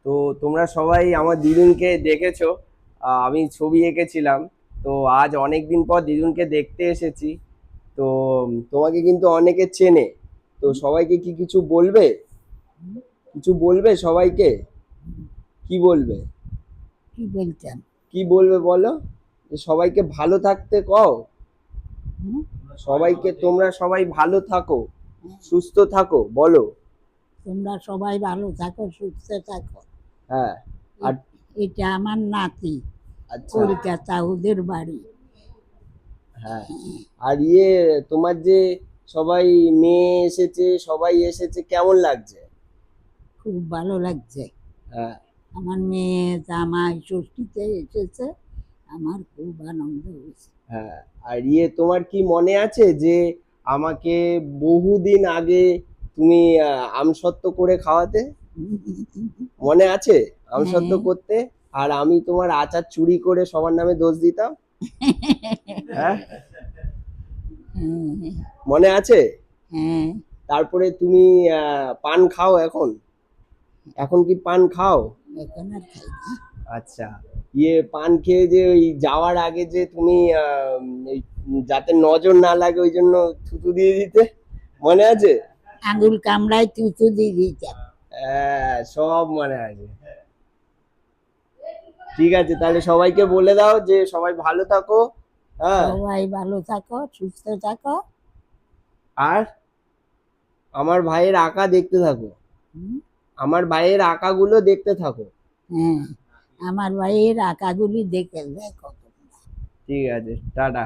তো তোমরা সবাই আমার দিদুনকে দেখেছো। আমি ছবি এঁকেছিলাম। তো আজ অনেক দিন পর দিদুনকে দেখতে এসেছি। তো তোমাকে কিন্তু অনেকে চেনে। তো সবাইকে কি কিছু বলবে? কিছু বলবে সবাইকে? কি বলবে? কি বলছেন? কি বলবে বলো? যে সবাইকে ভালো থাকতে কও। হুম? সবাইকে তোমরা সবাই ভালো থাকো, হ্যাঁ, সুস্থ থাকো বলো। তোমরা সবাই ভালো থাকো, সুস্থ থাকো। হ্যাঁ। আর এটা আমার নাতি, আচ্ছা। কলকাতা, ওদের বাড়ি। হ্যাঁ। আর তোমার যে সবাই মেয়ে এসেছে, সবাই এসেছে, কেমন লাগছে? খুব ভালো লাগছে। হ্যাঁ। আমার মেয়ে জামাই ষষ্ঠীতে এসেছে, আমার খুব আনন্দ হয়েছে। হ্যাঁ। আর তোমার কি মনে আছে যে আমাকে বহুদিন আগে তুমি আমসত্ত্ব করে খাওয়াতে? মনে আছে? আমসত্ত্ব হ্যাঁ। করতে। আর আমি তোমার আচার চুরি করে সবার নামে দোষ দিতাম। হ্যাঁ। হ্যাঁ। মনে আছে? হ্যাঁ। তারপরে তুমি পান খাও এখন? এখন কি পান খাও? এখন আর খাই না। আচ্ছা। পান খেয়ে যে ওই যাওয়ার আগে যে তুমি এই যাতে নজর না লাগে ওই জন্য থুতু দিয়ে দিতে, মনে আছে? আঙুল কামড়ায় তুতু দিয়ে দিতাম। হ্যাঁ, সব মনে আছে। ঠিক আছে, তাহলে সবাইকে বলে দাও যে সবাই ভালো থাকো। হ্যাঁ। সবাই ভালো থাকো, সুস্থ থাকো। আর আমার ভাইয়ের আঁকা দেখতে থাকো। হুম? আমার ভাইয়ের আঁকাগুলো দেখতে থাকো। হ্যাঁ, আমার ভাইয়ের আঁকাগুলি দেখে দেখো তোমরা। ঠিক আছে, টাটা।